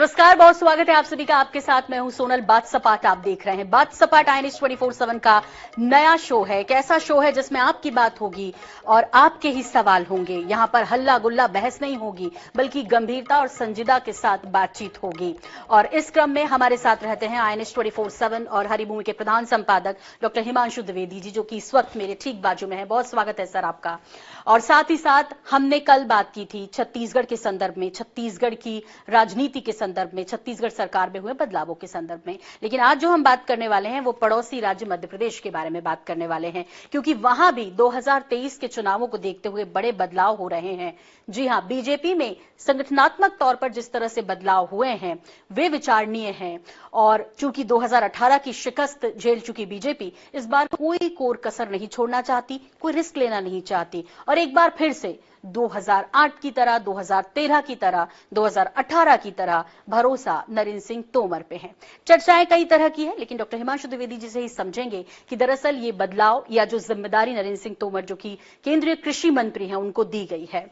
नमस्कार, बहुत स्वागत है आप सभी का। आपके साथ मैं हूं सोनल। बात सपाट आप देख रहे हैं। बात सपाट INS 24/7 का नया शो है। एक ऐसा शो है जिसमें आपकी बात होगी और आपके ही सवाल होंगे। यहां पर हल्ला गुल्ला बहस नहीं होगी, बल्कि गंभीरता और संजीदा के साथ बातचीत होगी। और इस क्रम में हमारे साथ रहते हैं INS 24/7 और हरिभूमि के प्रधान संपादक डॉक्टर हिमांशु द्विवेदी जी, जो कि इस वक्त मेरे ठीक बाजू में है। बहुत स्वागत है सर आपका। और साथ ही साथ हमने कल बात की थी छत्तीसगढ़ के संदर्भ में, छत्तीसगढ़ की राजनीति के संदर्भ में, छत्तीसगढ़ सरकार में हुए बदलावों के संदर्भ में। लेकिन आज जो हम बात करने वाले हैं वो पड़ोसी राज्य मध्य प्रदेश के बारे में बात करने वाले हैं, क्योंकि वहां भी 2023 के चुनावों को देखते हुए बड़े बदलाव हो रहे हैं। जी हां, बीजेपी में संगठनात्मक तौर पर जिस तरह से बदलाव हुए हैं वे विचारणीय हैं। और चूंकि 2018 की शिकस्त झेल चुकी बीजेपी इस बार कोई कोर कसर नहीं छोड़ना चाहती, कोई रिस्क लेना नहीं चाहती और एक बार फिर से 2008 की तरह, 2013 की तरह, 2018 की तरह भरोसा नरेंद्र सिंह तोमर पे है। चर्चाएं कई तरह की है, लेकिन डॉक्टर हिमांशु द्विवेदी जी से ही समझेंगे कि दरअसल ये बदलाव या जो जिम्मेदारी नरेंद्र सिंह तोमर, जो कि केंद्रीय कृषि मंत्री हैं, उनको दी गई है।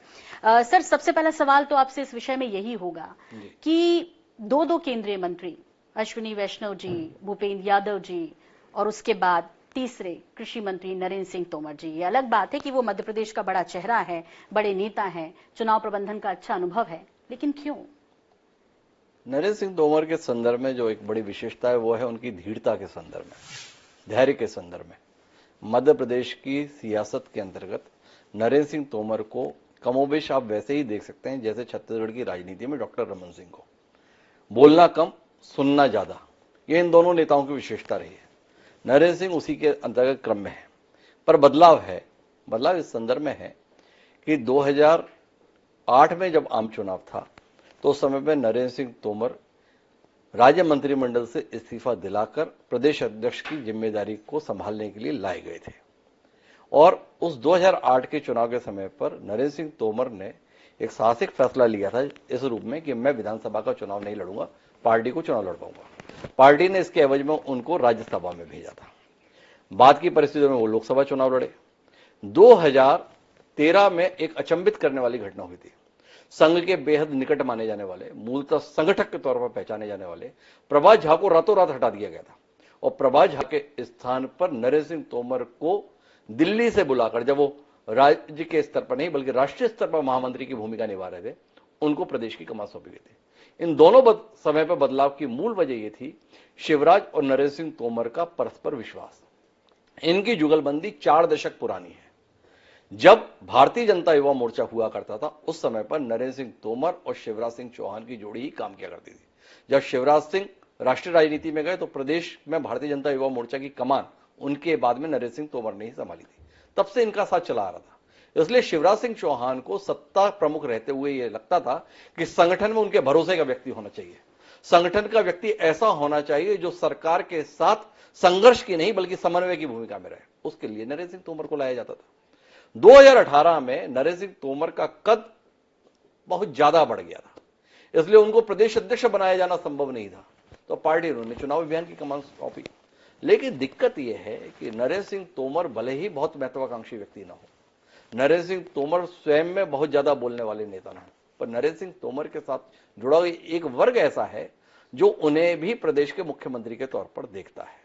सर, सबसे पहला सवाल तो आपसे इस विषय में यही होगा कि दो केंद्रीय मंत्री, अश्विनी वैष्णव जी, भूपेंद्र यादव जी, और उसके बाद तीसरे कृषि मंत्री नरेंद्र सिंह तोमर जी। ये अलग बात है कि वो मध्य प्रदेश का बड़ा चेहरा है, बड़े नेता हैं, चुनाव प्रबंधन का अच्छा अनुभव है, लेकिन क्यों? नरेंद्र सिंह तोमर के संदर्भ में जो एक बड़ी विशेषता है वो है उनकी धीरता के संदर्भ में, धैर्य के संदर्भ में। मध्य प्रदेश की सियासत के अंतर्गत नरेंद्र सिंह तोमर को कमोबेश आप वैसे ही देख सकते हैं जैसे छत्तीसगढ़ की राजनीति में डॉक्टर रमन सिंह को। बोलना कम, सुनना ज्यादा, ये इन दोनों नेताओं की विशेषता रही है। नरेंद्र सिंह उसी के अंतर्गत क्रम में है, पर बदलाव है। बदलाव इस संदर्भ में है कि 2008 में जब आम चुनाव था तो उस समय में नरेंद्र सिंह तोमर राज्य मंत्रिमंडल से इस्तीफा दिलाकर प्रदेश अध्यक्ष की जिम्मेदारी को संभालने के लिए लाए गए थे। और उस 2008 के चुनाव के समय पर नरेंद्र सिंह तोमर ने एक साहसिक फैसला लिया था इस रूप में कि मैं विधानसभा का चुनाव नहीं लड़ूंगा, पार्टी को चुनाव लड़वाऊंगा। पार्टी ने इसके एवज में उनको राज्यसभा में भेजा था। बाद की परिस्थितियों में वो लोकसभा चुनाव लड़े। 2013 में एक अचंभित करने वाली घटना हुई थी। संघ के बेहद निकट माने जाने वाले, मूलतः संगठक के तौर पर पहचाने जाने वाले प्रभाष झा को रातों रात हटा दिया गया था और प्रभाष झा के स्थान पर नरेंद्र सिंह तोमर को दिल्ली से बुलाकर, जब वो राज्य के स्तर पर नहीं बल्कि राष्ट्रीय स्तर पर महामंत्री की भूमिका निभा रहे थे, उनको प्रदेश की कमान सौंपी गई थी। इन दोनों समय पर बदलाव की मूल वजह यह थी शिवराज और नरेंद्र सिंह तोमर का परस्पर विश्वास। इनकी जुगलबंदी 4 दशक पुरानी है। जब भारतीय जनता युवा मोर्चा हुआ करता था उस समय पर नरेंद्र सिंह तोमर और शिवराज सिंह चौहान की जोड़ी ही काम किया करती थी। जब शिवराज सिंह राष्ट्रीय राजनीति में गए तो प्रदेश में भारतीय जनता युवा मोर्चा की कमान उनके बाद में नरेंद्र सिंह तोमर ने ही संभाली थी। तब से इनका साथ चला आ रहा था। इसलिए शिवराज सिंह चौहान को सत्ता प्रमुख रहते हुए यह लगता था कि संगठन में उनके भरोसे का व्यक्ति होना चाहिए। संगठन का व्यक्ति ऐसा होना चाहिए जो सरकार के साथ संघर्ष की नहीं बल्कि समन्वय की भूमिका में रहे। उसके लिए नरेंद्र सिंह तोमर को लाया जाता था। 2018 में नरेंद्र सिंह तोमर का कद बहुत ज्यादा बढ़ गया था, इसलिए उनको प्रदेश अध्यक्ष बनाया जाना संभव नहीं था, तो पार्टी उन्होंने चुनाव अभियान की कमान सौंपी। लेकिन दिक्कत यह है कि नरेंद्र सिंह तोमर भले ही बहुत महत्वाकांक्षी व्यक्ति ना हो, नरेंद्र सिंह तोमर स्वयं में बहुत ज्यादा बोलने वाले नेता ना हो, पर नरेंद्र सिंह तोमर के साथ जुड़ा हुआ एक वर्ग ऐसा है जो उन्हें भी प्रदेश के मुख्यमंत्री के तौर पर देखता है।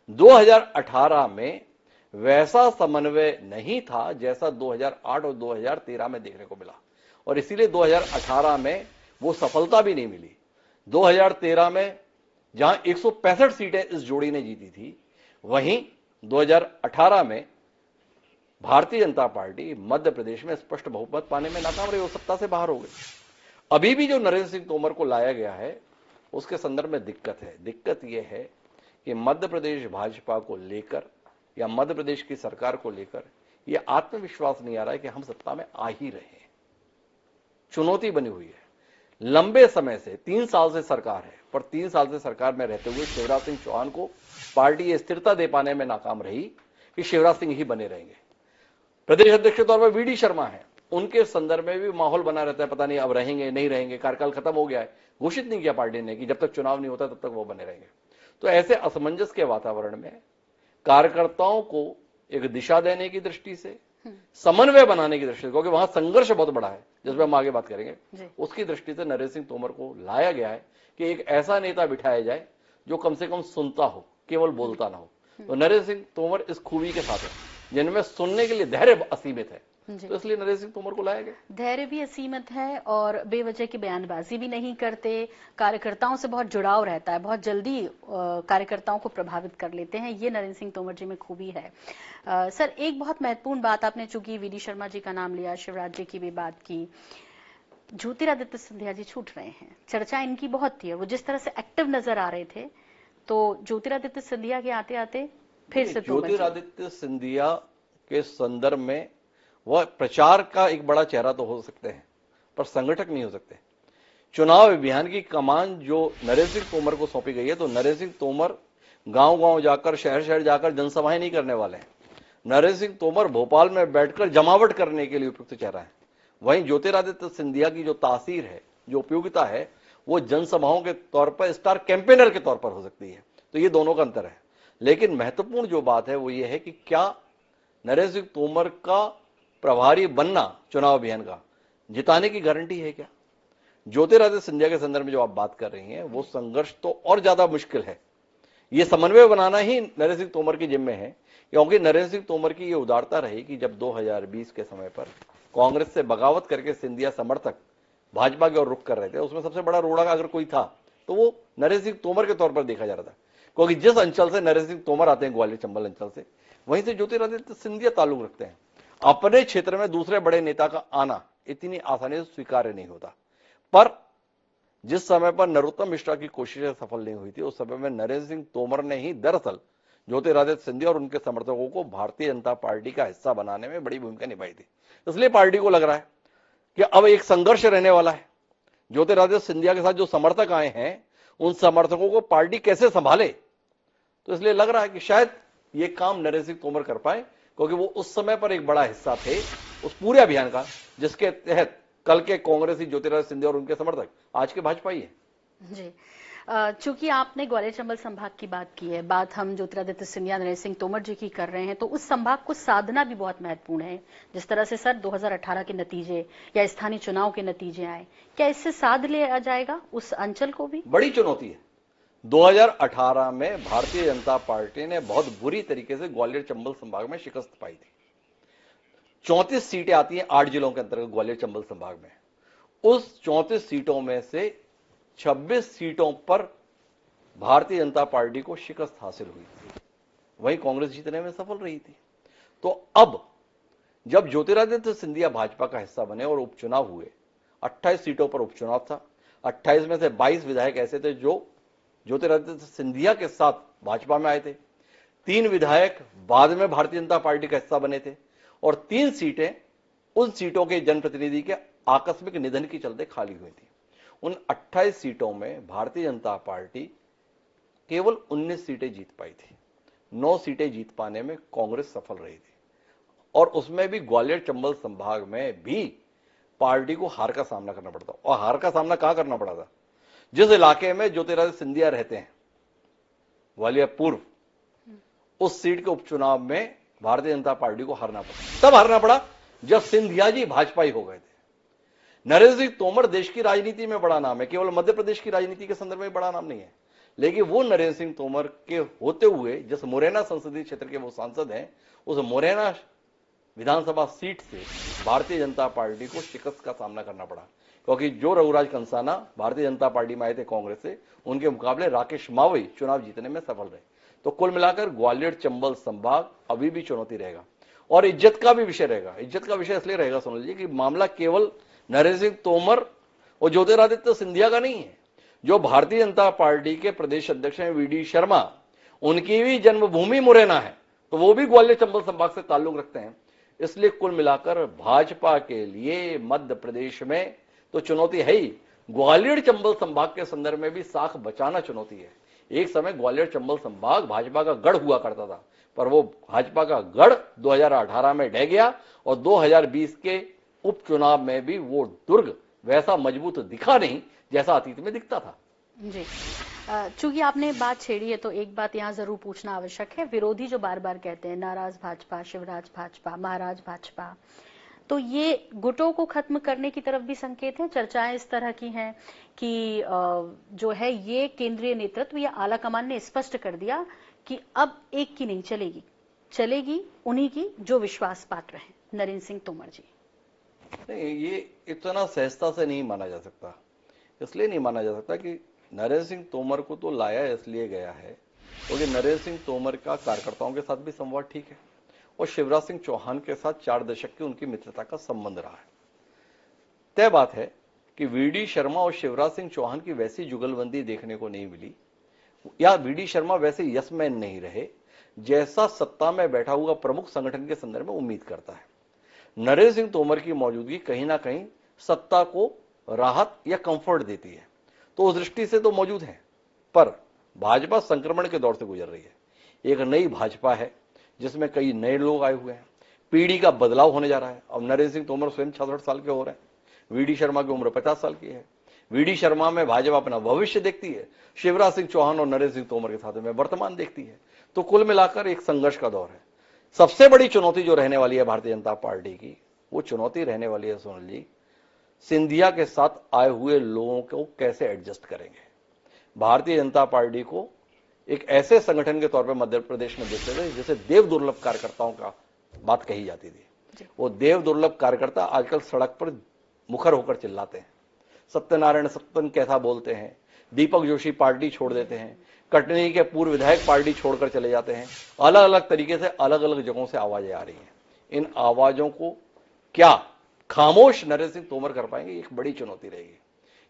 2018 में वैसा समन्वय नहीं था जैसा 2008 और 2013 में देखने को मिला, और इसीलिए 2018 में वो सफलता भी नहीं मिली। 2013 में जहां 165 सीटें इस जोड़ी ने जीती थी, वहीं 2018 में भारतीय जनता पार्टी मध्य प्रदेश में स्पष्ट बहुमत पाने में नाकाम रही, वो सत्ता से बाहर हो गई। अभी भी जो नरेंद्र सिंह तोमर को लाया गया है उसके संदर्भ में दिक्कत है। दिक्कत यह है कि मध्य प्रदेश भाजपा को लेकर या मध्य प्रदेश की सरकार को लेकर यह आत्मविश्वास नहीं आ रहा है कि हम सत्ता में आ ही रहे हैं। चुनौती बनी हुई है। लंबे समय से 3 साल से सरकार है, पर 3 साल से सरकार में रहते हुए शिवराज सिंह चौहान को पार्टी ये स्थिरता दे पाने में नाकाम रही कि शिवराज सिंह ही बने रहेंगे। प्रदेश अध्यक्ष के तौर पर वीडी शर्मा है, उनके संदर्भ में भी माहौल बना रहता है, पता नहीं अब रहेंगे नहीं रहेंगे, कार्यकाल खत्म हो गया है, घोषित नहीं किया पार्टी ने कि जब तक चुनाव नहीं होता तब तक वो बने रहेंगे। तो ऐसे असमंजस के वातावरण में कार्यकर्ताओं को एक दिशा देने की दृष्टि से, समन्वय बनाने की दृष्टि से, क्योंकि वहां संघर्ष बहुत बड़ा है जिसमें हम आगे बात करेंगे, उसकी दृष्टि से नरेंद्र सिंह तोमर को लाया गया है कि एक ऐसा नेता बिठाया जाए जो कम से कम सुनता हो, केवल बोलता ना हो। तो नरेंद्र सिंह तोमर इस खूबी के साथ है जिनमें सुनने के लिए धैर्य असीमित है, तो इसलिए नरेंद्र सिंह तोमर को लाया गया। धैर्य भी असीमित है और बेवजह की बयानबाजी भी नहीं करते, कार्यकर्ताओं से बहुत जुड़ाव रहता है, बहुत जल्दी कार्यकर्ताओं को प्रभावित कर लेते हैं, ये नरेंद्र सिंह तोमर जी में खूबी है। सर, एक बहुत महत्वपूर्ण बात आपने चूंकि वीडी शर्मा जी का नाम लिया, शिवराज जी की भी बात की, ज्योतिरादित्य सिंधिया जी छूट रहे हैं, चर्चा इनकी बहुत थी, वो जिस तरह से एक्टिव नजर आ रहे थे, तो ज्योतिरादित्य सिंधिया के आते आते फिर से ज्योतिरादित्य सिंधिया के संदर्भ में वह प्रचार का एक बड़ा चेहरा तो हो सकते हैं, पर संगठक नहीं हो सकते। चुनाव अभियान की कमान जो नरेंद्र सिंह तोमर को सौंपी गई है, तो नरेंद्र सिंह तोमर गांव-गांव जाकर, शहर-शहर जाकर जनसभाएं नहीं करने वाले हैं। नरेंद्र सिंह तोमर भोपाल में बैठकर जमावट करने के लिए उपयुक्त चेहरा है। वहीं ज्योतिरादित्य सिंधिया की जो तासीर है, जो उपयोगिता है, वो जनसभाओं के तौर पर, स्टार कैंपेनर के तौर पर हो सकती है। तो ये दोनों का अंतर है। लेकिन महत्वपूर्ण जो बात है वो ये है कि क्या नरेंद्र सिंह तोमर का प्रभारी बनना चुनाव अभियान का जिताने की गारंटी है क्या? ज्योतिरादित्य सिंधिया के संदर्भ में जो आप बात कर रही हैं, वो संघर्ष तो और ज्यादा मुश्किल है। ये समन्वय बनाना ही नरेंद्र सिंह तोमर की जिम्मे है, क्योंकि नरेंद्र सिंह तोमर की ये उदारता रही कि जब 2020 के समय पर कांग्रेस से बगावत करके सिंधिया समर्थक भाजपा की ओर रुख कर रहे थे, उसमें सबसे बड़ा रोड़ा अगर कोई था तो वो नरेंद्र सिंह तोमर के तौर पर देखा जा रहा था, क्योंकि जिस अंचल से नरेंद्र सिंह तोमर आते हैं, ग्वालियर चंबल अंचल से, वहीं से ज्योतिरादित्य सिंधिया ताल्लुक रखते हैं। अपने क्षेत्र में दूसरे बड़े नेता का आना इतनी आसानी से स्वीकार्य नहीं होता। पर जिस समय पर नरोत्तम मिश्रा की कोशिशें सफल नहीं हुई थी, उस समय में नरेंद्र सिंह तोमर ने ही दरअसल ज्योतिरादित्य सिंधिया और उनके समर्थकों को भारतीय जनता पार्टी का हिस्सा बनाने में बड़ी भूमिका निभाई थी। इसलिए पार्टी को लग रहा है कि अब एक संघर्ष रहने वाला है। ज्योतिरादित्य सिंधिया के साथ जो समर्थक आए हैं, उन समर्थकों को पार्टी कैसे संभाले, तो इसलिए लग रहा है कि शायद ये काम नरेंद्र सिंह तोमर कर पाए, क्योंकि वो उस समय पर एक बड़ा हिस्सा थे उस पूरे अभियान का, जिसके तहत कल के कांग्रेसी ज्योतिरादित्य सिंधिया और उनके समर्थक आज के भाजपा ही है। जी, चूंकि आपने ग्वालियर चंबल संभाग की बात की है, बात हम ज्योतिरादित्य सिंधिया नरेंद्र सिंह तोमर जी की कर रहे हैं, तो उस संभाग को साधना भी बहुत महत्वपूर्ण है। जिस तरह से सर 2018 के नतीजे या स्थानीय चुनाव के नतीजे आए, क्या इससे साध लिया जाएगा उस अंचल को भी? बड़ी चुनौती है। 2018 में भारतीय जनता पार्टी ने बहुत बुरी तरीके से ग्वालियर चंबल संभाग में शिकस्त पाई थी। 34 सीटें आती हैं 8 जिलों के अंतर्गत ग्वालियर चंबल संभाग में। उस 34 सीटों में से 26 सीटों पर भारतीय जनता पार्टी को शिकस्त हासिल हुई थी, वहीं कांग्रेस जीतने में सफल रही थी। तो अब जब ज्योतिरादित्य सिंधिया भाजपा का हिस्सा बने और उपचुनाव हुए, 28 सीटों पर उपचुनाव था, 28 में से 22 विधायक ऐसे थे जो ज्योतिरादित्य सिंधिया के साथ भाजपा में आए थे, 3 विधायक बाद में भारतीय जनता पार्टी का हिस्सा बने थे, और 3 सीटें उन सीटों के जनप्रतिनिधि के आकस्मिक निधन के चलते खाली हुई थी। उन 28 सीटों में भारतीय जनता पार्टी केवल 19 सीटें जीत पाई थी। 9 सीटें जीत पाने में कांग्रेस सफल रही थी, और उसमें भी ग्वालियर चंबल संभाग में भी पार्टी को हार का सामना करना पड़ता। और हार का सामना कहां करना पड़ा था? जिस इलाके में ज्योतिरादित्य सिंधिया रहते हैं, ग्वालियर पूर्व, उस सीट के उपचुनाव में भारतीय जनता पार्टी को हारना पड़ा। तब हारना पड़ा जब सिंधिया जी भाजपाई हो गए थे। नरेंद्र सिंह तोमर देश की राजनीति में बड़ा नाम है, केवल मध्य प्रदेश की राजनीति के संदर्भ में बड़ा नाम नहीं है, लेकिन वो नरेंद्र सिंह तोमर के होते हुए जिस मुरैना संसदीय क्षेत्र के वो सांसद हैं, उस मुरैना विधानसभा सीट से भारतीय जनता पार्टी को शिकस्त का सामना करना पड़ा, क्योंकि जो रघुराज कंसाना भारतीय जनता पार्टी में आए थे कांग्रेस से, उनके मुकाबले राकेश मावई चुनाव जीतने में सफल रहे। तो कुल मिलाकर ग्वालियर चंबल संभाग अभी भी चुनौती रहेगा, और इज्जत का भी विषय रहेगा। इज्जत का विषय इसलिए रहेगा सोनल जी कि मामला केवल नरेंद्र सिंह तोमर और ज्योतिरादित्य सिंधिया का नहीं है। जो भारतीय जनता पार्टी के प्रदेश अध्यक्ष हैं वीडी शर्मा, उनकी भी जन्मभूमि मुरैना है, तो वो भी ग्वालियर चंबल संभाग से ताल्लुक रखते हैं। इसलिए कुल मिलाकर भाजपा के लिए मध्य प्रदेश में तो चुनौती है ही, ग्वालियर चंबल संभाग के संदर्भ में भी साख बचाना चुनौती है। एक समय ग्वालियर चंबल संभाग भाजपा का गढ़ हुआ करता था, पर वो भाजपा का गढ़ 2018 में ढह गया, और 2020 के उपचुनाव में भी वो दुर्ग वैसा मजबूत दिखा नहीं जैसा अतीत में दिखता था। जी। चूंकि आपने बात छेड़ी है तो एक बात यहाँ जरूर पूछना आवश्यक है। विरोधी जो बार बार कहते हैं नाराज भाजपा, शिवराज भाजपा, महाराज भाजपा, तो ये गुटों को खत्म करने की तरफ भी संकेत है। चर्चाएं इस तरह की हैं कि जो है ये केंद्रीय नेतृत्व या आला कमान ने स्पष्ट कर दिया कि अब एक की नहीं चलेगी, चलेगी उन्हीं की जो विश्वास पात्र हैं। नरेंद्र सिंह तोमर जी। नहीं, ये इतना सहजता से नहीं माना जा सकता। इसलिए नहीं माना जा सकता कि नरेंद्र सिंह तोमर को तो लाया इसलिए गया है क्योंकि नरेंद्र सिंह तोमर का कार्यकर्ताओं के साथ भी संवाद ठीक है और शिवराज सिंह चौहान के साथ 4 दशक की उनकी मित्रता का संबंध रहा है। तय बात है कि वीडी शर्मा और शिवराज सिंह चौहान की वैसी जुगलबंदी देखने को नहीं मिली या वीडी शर्मा वैसे यसमैन नहीं रहे जैसा सत्ता में बैठा हुआ प्रमुख संगठन के संदर्भ में उम्मीद करता है। नरेंद्र सिंह तोमर की मौजूदगी कहीं ना कहीं सत्ता को राहत या कंफर्ट देती है, तो उस दृष्टि से तो मौजूद है। पर भाजपा संक्रमण के दौर से गुजर रही है। एक नई भाजपा है जिसमें कई नए लोग आए हुए हैं, पीढ़ी का बदलाव होने जा रहा है। अब नरेंद्र सिंह तोमर स्वयं 66 साल के हो रहे हैं, वीडी शर्मा की उम्र 50 साल की है। वीडी शर्मा में भाजपा अपना भविष्य देखती है, शिवराज सिंह चौहान और नरेंद्र सिंह तोमर के साथ में वर्तमान देखती है। तो कुल मिलाकर एक संघर्ष का दौर है। सबसे बड़ी चुनौती जो रहने वाली है भारतीय जनता पार्टी की, वो चुनौती रहने वाली है सोनल जी, सिंधिया के साथ आए हुए लोगों को कैसे एडजस्ट करेंगे। भारतीय जनता पार्टी को एक ऐसे संगठन के तौर पर मध्य प्रदेश में देखते थे जैसे देव दुर्लभ कार्यकर्ताओं का बात कही जाती थी। वो देव दुर्लभ कार्यकर्ता आजकल सड़क पर मुखर होकर चिल्लाते हैं, सत्यनारायण सत्तन कैसा बोलते हैं, दीपक जोशी पार्टी छोड़ देते हैं, कटनी के पूर्व विधायक पार्टी छोड़कर चले जाते हैं। अलग अलग तरीके से अलग अलग जगहों से आवाजें आ रही हैं। इन आवाजों को क्या खामोश नरेंद्र सिंह तोमर कर पाएंगे, एक बड़ी चुनौती रहेगी।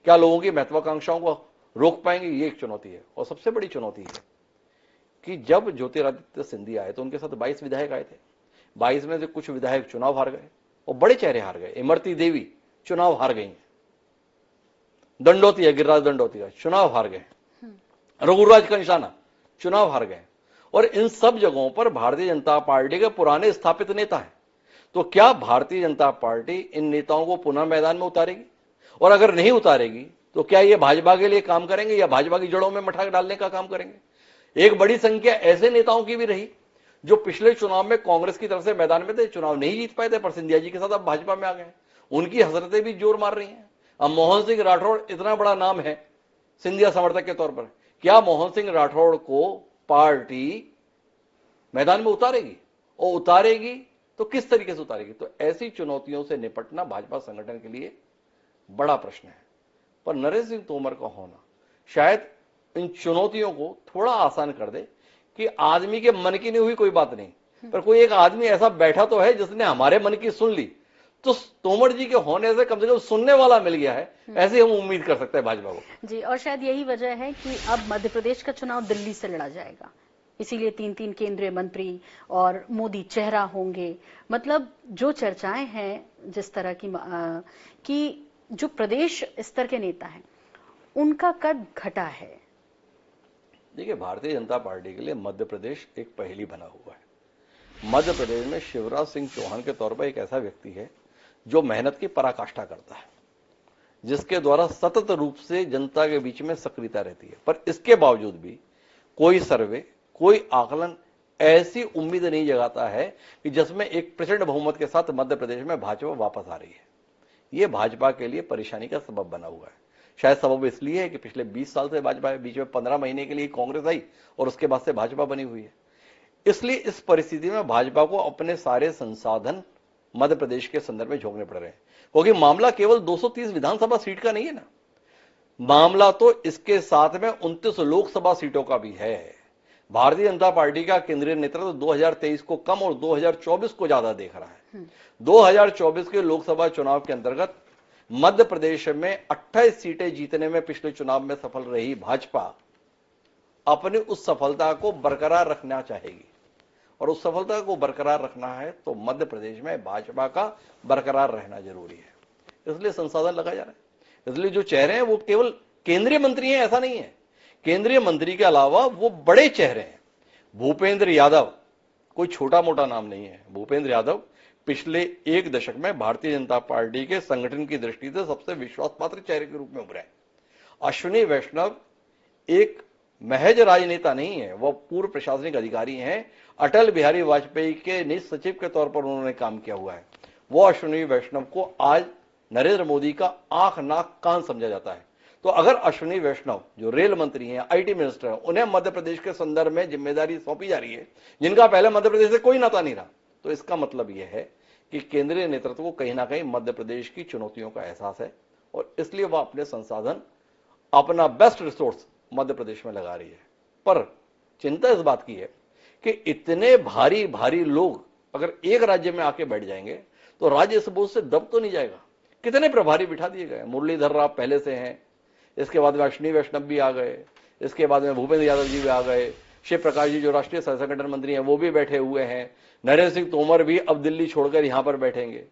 क्या लोगों की महत्वाकांक्षाओं को रोक पाएंगे, ये एक चुनौती है। और सबसे बड़ी चुनौती है कि जब ज्योतिरादित्य सिंधिया आए तो उनके साथ 22 विधायक आए थे। 22 में से कुछ विधायक चुनाव हार गए और बड़े चेहरे हार गए। इमरती देवी चुनाव हार गई, दंडोतिया, गिरिराज दंडोतिया चुनाव हार गए, रघुराज कंषाना चुनाव हार गए। और इन सब जगहों पर भारतीय जनता पार्टी के पुराने स्थापित नेता हैं। तो क्या भारतीय जनता पार्टी इन नेताओं को पुनः मैदान में उतारेगी? और अगर नहीं उतारेगी तो क्या ये भाजपा के लिए काम करेंगे या भाजपा की जड़ों में मठाक डालने का काम करेंगे? एक बड़ी संख्या ऐसे नेताओं की भी रही जो पिछले चुनाव में कांग्रेस की तरफ से मैदान में थे, चुनाव नहीं जीत पाए थे, पर सिंधिया जी के साथ अब भाजपा में आ गए। उनकी हसरतें भी जोर मार रही हैं। अब मोहन सिंह राठौड़ इतना बड़ा नाम है सिंधिया समर्थक के तौर पर, क्या मोहन सिंह राठौड़ को पार्टी मैदान में उतारेगी? और उतारेगी तो किस तरीके से उतारेगी? तो ऐसी चुनौतियों से निपटना भाजपा संगठन के लिए बड़ा प्रश्न है। पर नरेंद्र सिंह तोमर का होना शायद इन चुनौतियों को थोड़ा आसान कर दे कि आदमी के मन की नहीं हुई कोई बात नहीं, पर कोई एक आदमी ऐसा बैठा तो है जिसने हमारे मन की सुन ली। तो तोमर जी के होने से कम सुनने वाला मिल गया है, ऐसे हम उम्मीद कर सकते हैं भाजपा को। जी, और शायद यही वजह है कि अब मध्य प्रदेश का चुनाव दिल्ली से लड़ा जाएगा, इसीलिए 3-3 केंद्रीय मंत्री और मोदी चेहरा होंगे। मतलब जो चर्चाएं हैं जिस तरह की कि जो प्रदेश स्तर के नेता हैं उनका कद घटा है। देखिए, भारतीय जनता पार्टी के लिए मध्य प्रदेश एक पहेली बना हुआ है। मध्य प्रदेश में शिवराज सिंह चौहान के तौर पर एक ऐसा व्यक्ति है जो मेहनत की पराकाष्ठा करता है, जिसके द्वारा सतत रूप से जनता के बीच में सक्रियता रहती है। पर इसके बावजूद भी कोई सर्वे, कोई आकलन ऐसी उम्मीद नहीं जगाता है कि जिसमें एक प्रचंड बहुमत के साथ मध्य प्रदेश में भाजपा वापस आ रही है। यह भाजपा के लिए परेशानी का सबब बना हुआ है। शायद सबब इसलिए है कि पिछले 20 साल से भाजपा बीच में 15 महीने के लिए कांग्रेस आई और उसके बाद से भाजपा बनी हुई है। इसलिए इस परिस्थिति में भाजपा को अपने सारे संसाधन मध्य प्रदेश के संदर्भ में झोंकने पड़ रहे हैं, क्योंकि मामला केवल 230 विधानसभा सीट का नहीं है ना, मामला तो इसके साथ में 29 लोकसभा सीटों का भी है। भारतीय जनता पार्टी का केंद्रीय नेतृत्व 2023 को कम और 2024 को ज्यादा देख रहा है। 2024 के लोकसभा चुनाव के अंतर्गत मध्य प्रदेश में 28 सीटें जीतने में पिछले चुनाव में सफल रही भाजपा अपनी उस सफलता को बरकरार रखना चाहेगी, और उस सफलता को बरकरार रखना है तो मध्य प्रदेश में भाजपा का बरकरार रहना जरूरी है। इसलिए संसाधन लगाया जा रहा है। इसलिए जो चेहरे हैं वो केवल केंद्रीय मंत्री हैं ऐसा नहीं है, केंद्रीय मंत्री के अलावा वो बड़े चेहरे हैं। भूपेंद्र यादव कोई छोटा मोटा नाम नहीं है। भूपेंद्र यादव पिछले 1 दशक में भारतीय जनता पार्टी के संगठन की दृष्टि से सबसे विश्वास पात्र चेहरे के रूप में उभरे। अश्विनी वैष्णव एक महज राजनेता नहीं है, वह पूर्व प्रशासनिक अधिकारी हैं। अटल बिहारी वाजपेयी के निज सचिव के तौर पर उन्होंने काम किया हुआ है। वो अश्विनी वैष्णव को आज नरेंद्र मोदी का आंख नाक कान समझा जाता है। तो अगर अश्विनी वैष्णव जो रेल मंत्री हैं, आईटी मिनिस्टर हैं, उन्हें मध्य प्रदेश के संदर्भ में जिम्मेदारी सौंपी जा रही है जिनका पहले मध्य प्रदेश से कोई नाता नहीं रहा, तो इसका मतलब यह है कि केंद्रीय नेतृत्व को कहीं ना कहीं मध्य प्रदेश की चुनौतियों का एहसास है और इसलिए वह अपने संसाधन, अपना बेस्ट रिसोर्स मध्य प्रदेश में लगा रही है। पर चिंता इस बात की है कि इतने भारी भारी लोग अगर एक राज्य में आके बैठ जाएंगे तो राज्य इस बोझ से दब तो नहीं जाएगा। कितने प्रभारी बिठा दिए गए, मुरलीधर राव पहले से हैं, इसके बाद में अश्विनी वैष्णव भी आ गए, इसके बाद में भूपेंद्र यादव जी भी आ गए, शिव प्रकाश जी जो राष्ट्रीय सह संगठन मंत्री हैं वो भी बैठे हुए हैं, नरेंद्र सिंह तोमर भी अब दिल्ली छोड़कर यहां पर बैठेंगे,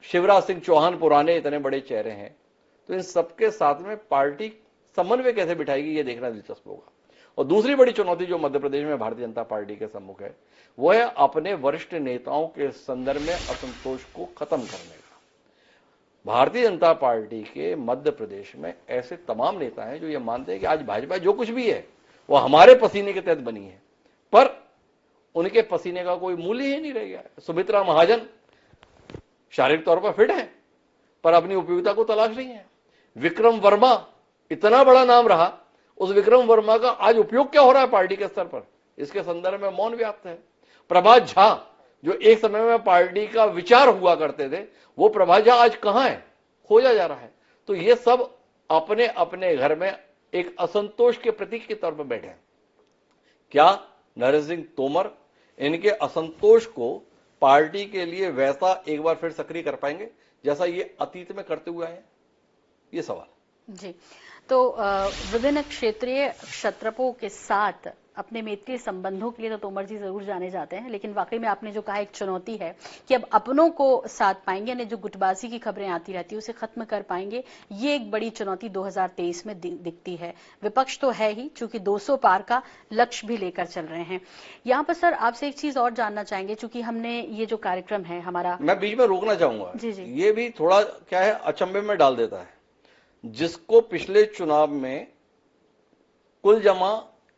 शिवराज सिंह चौहान पुराने इतने बड़े चेहरे हैं। तो इन सबके साथ में पार्टी समन्वय कैसे बिठाएगी ये देखना दिलचस्प होगा। और दूसरी बड़ी चुनौती जो मध्य प्रदेश में भारतीय जनता पार्टी के सम्मुख है वो है अपने वरिष्ठ नेताओं के संदर्भ में असंतोष को खत्म करने का। भारतीय जनता पार्टी के मध्य प्रदेश में ऐसे तमाम नेता हैं जो ये मानते हैं कि आज भाजपा जो कुछ भी है वो हमारे पसीने के तहत बनी है, पर उनके पसीने का कोई मूल्य ही नहीं रह गया है। सुमित्रा महाजन शारीरिक तौर पर फिट है पर अपनी उपयोगिता को तलाश रही है। विक्रम वर्मा इतना बड़ा नाम रहा, उस विक्रम वर्मा का आज उपयोग क्या हो रहा है पार्टी के स्तर पर, इसके संदर्भ में मौन व्याप्त है। प्रभात झा जो एक समय में पार्टी का विचार हुआ करते थे, वो प्रभात झा आज कहां है, खोजा जा रहा है। तो ये सब अपने अपने घर में एक असंतोष के प्रतीक के तौर पर बैठे हैं। क्या नरेंद्र सिंह तोमर इनके असंतोष को पार्टी के लिए वैसा एक बार फिर सक्रिय कर पाएंगे जैसा ये अतीत में करते हुए आए हैं, ये सवाल जी। तो विभिन्न क्षेत्रीय क्षत्रपों के साथ अपने मैत्रीय संबंधों के लिए तो तोमर जी जरूर जाने जाते हैं, लेकिन वाकई में आपने जो कहा एक चुनौती है कि अब अपनों को साथ पाएंगे, यानी जो गुटबाजी की खबरें आती रहती है उसे खत्म कर पाएंगे, ये एक बड़ी चुनौती 2023 में दिखती है। विपक्ष तो है ही, चूंकि 200 पार का लक्ष्य भी लेकर चल रहे हैं। यहाँ पर सर आपसे एक चीज और जानना चाहेंगे, चूंकि हमने ये जो कार्यक्रम है हमारा, मैं बीच में रोकना चाहूंगा, जी जी, ये भी थोड़ा क्या है अचंभे में डाल देता है। जिसको पिछले चुनाव में कुल जमा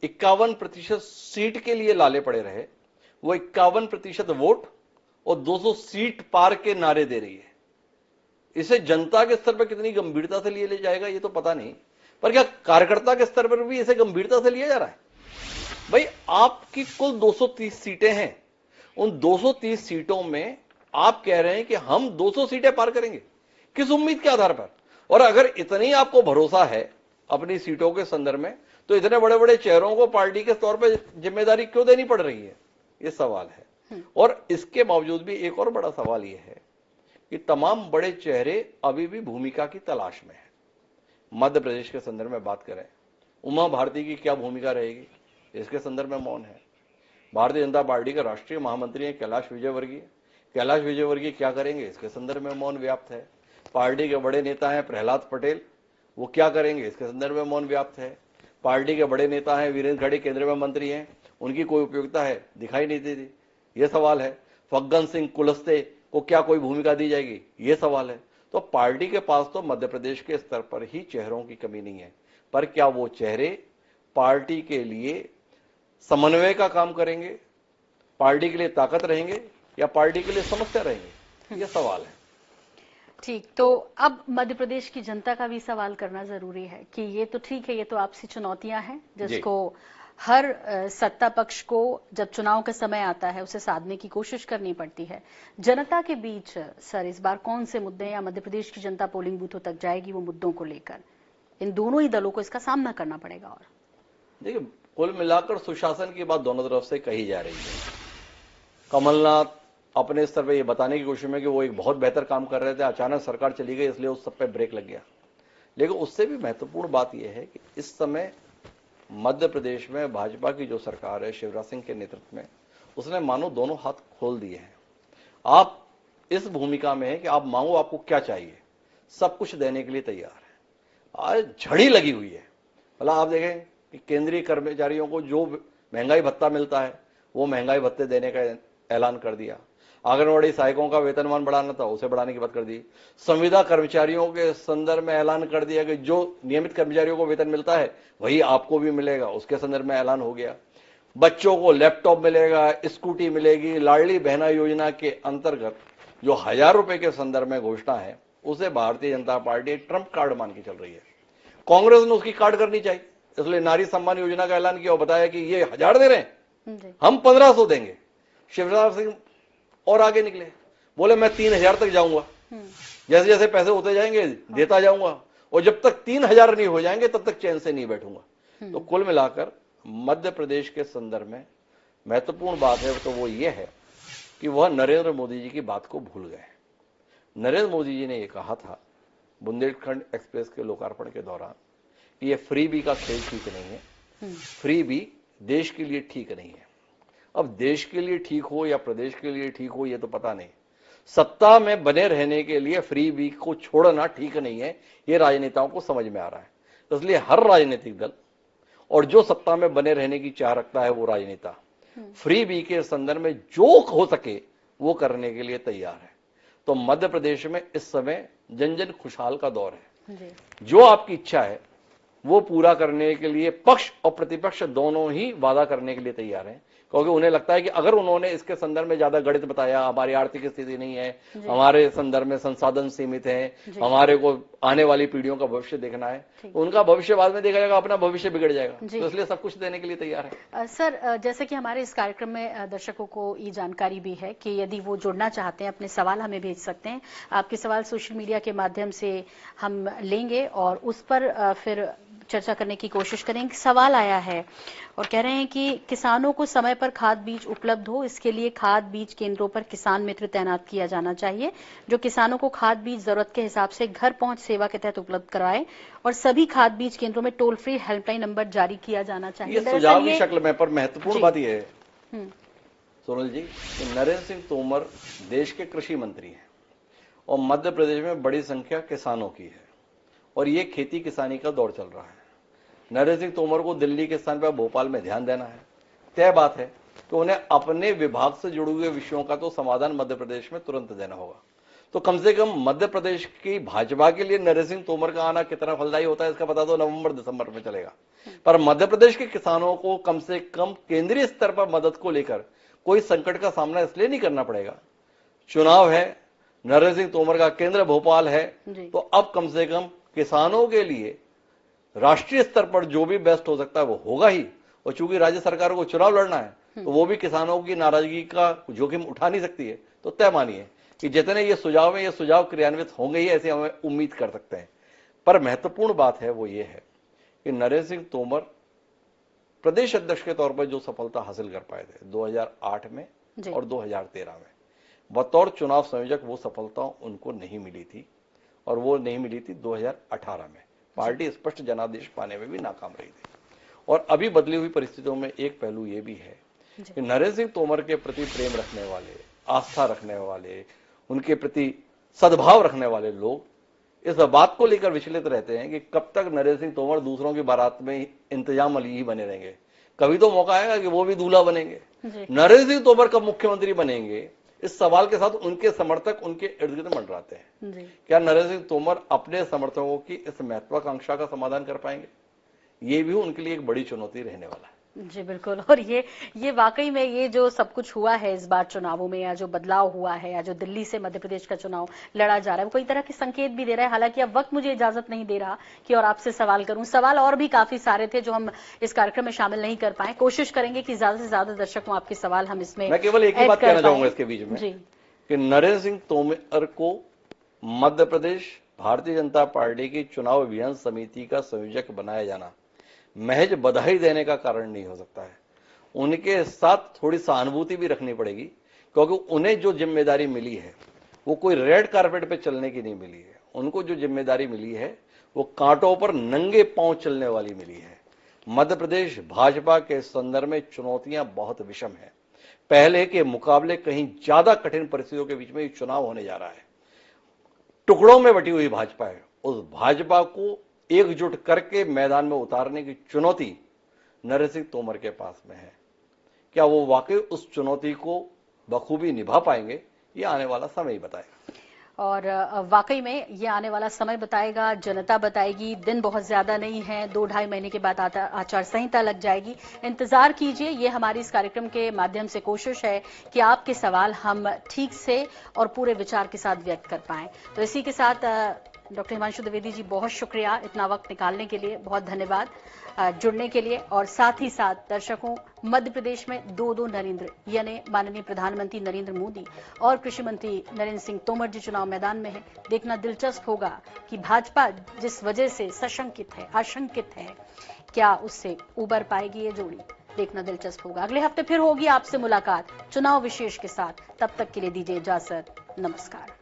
51% सीट के लिए लाले पड़े रहे, वो 51% वोट और 200 सीट पार के नारे दे रही है। इसे जनता के स्तर पर कितनी गंभीरता से लिए जाएगा ये तो पता नहीं, पर क्या कार्यकर्ता के स्तर पर भी इसे गंभीरता से लिया जा रहा है? भाई आपकी कुल 230 सीटें हैं, उन 230 सीटों में आप कह रहे हैं कि हम 200 सीटें पार करेंगे, किस उम्मीद के आधार पर? और अगर इतनी आपको भरोसा है अपनी सीटों के संदर्भ में, तो इतने बड़े बड़े चेहरों को पार्टी के तौर पर जिम्मेदारी क्यों देनी पड़ रही है, ये सवाल है। और इसके बावजूद भी एक और बड़ा सवाल यह है कि तमाम बड़े चेहरे अभी भी भूमिका की तलाश में है। मध्य प्रदेश के संदर्भ में बात करें, उमा भारती की क्या भूमिका रहेगी, इसके संदर्भ में मौन है। भारतीय जनता पार्टी के राष्ट्रीय महामंत्री हैं कैलाश विजयवर्गीय क्या करेंगे, इसके संदर्भ में मौन व्याप्त है। पार्टी के बड़े नेता हैं प्रहलाद पटेल, वो क्या करेंगे, इसके संदर्भ में मौन व्याप्त है। पार्टी के बड़े नेता हैं वीरेंद्र खड़गे, केंद्रीय मंत्री हैं, उनकी कोई उपयोगिता है, दिखाई नहीं देती, ये सवाल है। फग्गन सिंह कुलस्ते को क्या कोई भूमिका दी जाएगी, ये सवाल है। तो पार्टी के पास तो मध्य प्रदेश के स्तर पर ही चेहरों की कमी नहीं है, पर क्या वो चेहरे पार्टी के लिए समन्वय का काम करेंगे, पार्टी के लिए ताकत रहेंगे या पार्टी के लिए समस्या रहेंगे, ये सवाल है। ठीक, तो अब मध्य प्रदेश की जनता का भी सवाल करना जरूरी है कि ये तो ठीक है, ये तो आपसी चुनौतियां हैं जिसको हर सत्ता पक्ष को जब चुनाव का समय आता है उसे साधने की कोशिश करनी पड़ती है। जनता के बीच सर इस बार कौन से मुद्दे या मध्य प्रदेश की जनता पोलिंग बूथों तक जाएगी, वो मुद्दों को लेकर इन दोनों ही दलों को इसका सामना करना पड़ेगा। और देखिए, कुल मिलाकर सुशासन की बात दोनों तरफ से कही जा रही है। कमलनाथ अपने स्तर पर यह बताने की कोशिश में कि वो एक बहुत बेहतर काम कर रहे थे, अचानक सरकार चली गई इसलिए उस सब पे ब्रेक लग गया। लेकिन उससे भी महत्वपूर्ण बात यह है कि इस समय मध्य प्रदेश में भाजपा की जो सरकार है शिवराज सिंह के नेतृत्व में, उसने मानो दोनों हाथ खोल दिए हैं। आप इस भूमिका में है कि आप मांगो, आपको क्या चाहिए, सब कुछ देने के लिए तैयार है। आज झड़ी लगी हुई है। मतलब आप देखें कि केंद्रीय कर्मचारियों को जो महंगाई भत्ता मिलता है वो महंगाई भत्ते देने का ऐलान कर दिया। आंगनवाड़ी सहायकों का वेतनमान बढ़ाना था, उसे बढ़ाने की बात कर दी। संविदा कर्मचारियों के संदर्भ में ऐलान कर दिया कि जो नियमित कर्मचारियों को वेतन मिलता है वही आपको भी मिलेगा, उसके संदर्भ में ऐलान हो गया। बच्चों को लैपटॉप मिलेगा, स्कूटी मिलेगी। लाडली बहना योजना के अंतर्गत जो 1000 रुपए के संदर्भ में घोषणा है, उसे Bharatiya Janata party Trump card मान के चल रही है। कांग्रेस ने उसकी कार्ड करनी चाहिए, इसलिए नारी सम्मान योजना का ऐलान किया और बताया कि ये 1000 दे रहे हैं, हम 1500 देंगे। शिवराज सिंह और आगे निकले, बोले मैं 3000 तक जाऊंगा, जैसे जैसे पैसे होते जाएंगे देता जाऊंगा, और जब तक 3000 नहीं हो जाएंगे तब तक चैन से नहीं बैठूंगा। तो कुल मिलाकर मध्य प्रदेश के संदर्भ में महत्वपूर्ण बात है तो वो ये है कि वह नरेंद्र मोदी जी की बात को भूल गए। नरेंद्र मोदी जी ने ये कहा था बुंदेलखंड एक्सप्रेस के लोकार्पण के दौरान कि ये फ्री बी का खेल ठीक नहीं है, फ्री बी देश के लिए ठीक नहीं है। अब देश के लिए ठीक हो या प्रदेश के लिए ठीक हो ये तो पता नहीं, सत्ता में बने रहने के लिए फ्री बी को छोड़ना ठीक नहीं है, ये राजनेताओं को समझ में आ रहा है। इसलिए हर राजनीतिक दल और जो सत्ता में बने रहने की चाह रखता है वो राजनेता फ्री बी के संदर्भ में जो हो सके वो करने के लिए तैयार है। तो मध्य प्रदेश में इस समय जन जन खुशहाल का दौर है। जो आपकी इच्छा है वो पूरा करने के लिए पक्ष और प्रतिपक्ष दोनों ही वादा करने के लिए तैयार हैं, क्योंकि उन्हें लगता है कि अगर उन्होंने इसके संदर्भ में ज्यादा गणित बताया, हमारी आर्थिक स्थिति नहीं है, हमारे संदर्भ में संसाधन सीमित हैं, हमारे को आने वाली पीढ़ियों का भविष्य देखना है, तो उनका भविष्य बाद में देखा जाएगा, अपना भविष्य बिगड़ जाएगा। तो इसलिए सब कुछ देने के लिए तैयार है। सर, जैसे कि हमारे इस कार्यक्रम में दर्शकों को ये जानकारी भी है कि यदि वो जुड़ना चाहते हैं अपने सवाल हमें भेज सकते हैं। आपके सवाल सोशल मीडिया के माध्यम से हम लेंगे और उस पर फिर चर्चा करने की कोशिश करेंगे। सवाल आया है और कह रहे हैं कि किसानों को समय पर खाद बीज उपलब्ध हो, इसके लिए खाद बीज केंद्रों पर किसान मित्र तैनात किया जाना चाहिए, जो किसानों को खाद बीज जरूरत के हिसाब से घर पहुंच सेवा के तहत उपलब्ध कराए, और सभी खाद बीज केंद्रों में टोल फ्री हेल्पलाइन नंबर जारी किया जाना चाहिए। ये सुझाव की शक्ल में, पर महत्वपूर्ण बात यह है सोनल जी कि नरेंद्र सिंह तोमर देश के कृषि मंत्री हैं और मध्य प्रदेश में बड़ी संख्या किसानों की है और ये खेती किसानी का दौर चल रहा है। नरेंद्र सिंह तोमर को दिल्ली के स्थान पर भोपाल में ध्यान देना है। तय बात है कि उन्हें अपने विभाग से जुड़े हुए विषयों का तो समाधान मध्य प्रदेश में तुरंत देना होगा। तो कम से कम मध्य प्रदेश की भाजपा के लिए नरेंद्र सिंह तोमर का आना कितना फलदायी होता है इसका पता तो नवंबर दिसंबर में चलेगा, पर मध्य प्रदेश के किसानों को कम से कम केंद्रीय स्तर पर मदद को लेकर कोई संकट का सामना इसलिए नहीं करना पड़ेगा। चुनाव है, नरेंद्र सिंह तोमर का केंद्र भोपाल है, तो अब कम से कम किसानों के लिए राष्ट्रीय स्तर पर जो भी बेस्ट हो सकता है वो होगा ही। और चूंकि राज्य सरकार को चुनाव लड़ना है तो वो भी किसानों की नाराजगी का जोखिम उठा नहीं सकती है। तो तय मानिए कि जितने ये सुझाव है ये सुझाव क्रियान्वित होंगे ही, ऐसे हमें उम्मीद कर सकते हैं। पर महत्वपूर्ण बात है वो ये है कि नरेंद्र सिंह तोमर प्रदेश अध्यक्ष के तौर पर जो सफलता हासिल कर पाए थे 2008 में और 2013 में, बतौर चुनाव संयोजक वो सफलता उनको नहीं मिली थी, और वो नहीं मिली थी 2018 में। पार्टी स्पष्ट जनादेश पाने में भी नाकाम रही थी। और अभी बदली हुई परिस्थितियों में एक पहलू ये भी है कि नरेंद्र सिंह तोमर के प्रति प्रेम रखने वाले, आस्था रखने वाले, उनके प्रति सद्भाव रखने वाले लोग इस बात को लेकर विचलित रहते हैं कि कब तक नरेंद्र सिंह तोमर दूसरों की बारात में इंतजाम अली ही बने रहेंगे। कभी तो मौका आएगा कि वो भी दूल्हा बनेंगे। नरेंद्र सिंह तोमर कब मुख्यमंत्री बनेंगे, इस सवाल के साथ उनके समर्थक उनके इर्द गिर्द मंडराते हैं। क्या नरेंद्र सिंह तोमर अपने समर्थकों की इस महत्वाकांक्षा का समाधान कर पाएंगे? ये भी उनके लिए एक बड़ी चुनौती रहने वाला है। जी बिल्कुल। और ये वाकई में ये जो सब कुछ हुआ है इस बार चुनावों में, या जो बदलाव हुआ है, या जो दिल्ली से मध्य प्रदेश का चुनाव लड़ा जा रहा है, वो कई तरह के संकेत भी दे रहा है। हालांकि अब वक्त मुझे इजाजत नहीं दे रहा कि और आपसे सवाल करूं। सवाल और भी काफी सारे थे जो हम इस कार्यक्रम में शामिल नहीं कर पाए। कोशिश करेंगे कि ज्यादा से ज्यादा दर्शक आपके सवाल हम इसमें। मैं केवल एक ही बात कहना चाहूंगा इसके बीच में कि नरेंद्र सिंह तोमर को मध्य प्रदेश भारतीय जनता पार्टी की चुनाव अभियान समिति का संयोजक बनाया जाना महज बधाई देने का कारण नहीं हो सकता है। उनके साथ थोड़ी सहानुभूति भी रखनी पड़ेगी, क्योंकि उन्हें जो जिम्मेदारी मिली है वो कोई रेड कारपेट पे चलने की नहीं मिली है। उनको जो जिम्मेदारी मिली है वो कांटों पर नंगे पांव चलने वाली मिली है। मध्य प्रदेश भाजपा के संदर्भ में चुनौतियां बहुत विषम है। पहले के मुकाबले कहीं ज्यादा कठिन परिस्थितियों के बीच में चुनाव होने जा रहा है। टुकड़ों में बटी हुई भाजपा है, उस भाजपा को एकजुट करके मैदान में उतारने की चुनौती नरेंद्र सिंह तोमर के पास में है। क्या वो वाकई उस चुनौती को बखूबी निभा पाएंगे, ये आने वाला समय ही बताएगा। और वाकई में ये आने वाला समय बताएगा, जनता बताएगी। दिन बहुत ज्यादा नहीं है, 2-2.5 महीने के बाद आचार संहिता लग जाएगी। इंतजार कीजिए। ये हमारी इस कार्यक्रम के माध्यम से कोशिश है कि आपके सवाल हम ठीक से और पूरे विचार के साथ व्यक्त कर पाएं। तो इसी के साथ डॉक्टर हिमांशु द्विवेदी जी, बहुत शुक्रिया इतना वक्त निकालने के लिए, बहुत धन्यवाद जुड़ने के लिए। और साथ ही साथ दर्शकों, मध्य प्रदेश में 2 नरेंद्र यानी माननीय प्रधानमंत्री नरेंद्र मोदी और कृषि मंत्री नरेंद्र सिंह तोमर जी चुनाव मैदान में है। देखना दिलचस्प होगा कि भाजपा जिस वजह से सशंकित है, आशंकित है, क्या उससे उबर पाएगी ये जोड़ी? देखना दिलचस्प होगा। अगले हफ्ते फिर होगी आपसे मुलाकात चुनाव विशेष के साथ। तब तक के लिए दीजिए इजाजत। नमस्कार।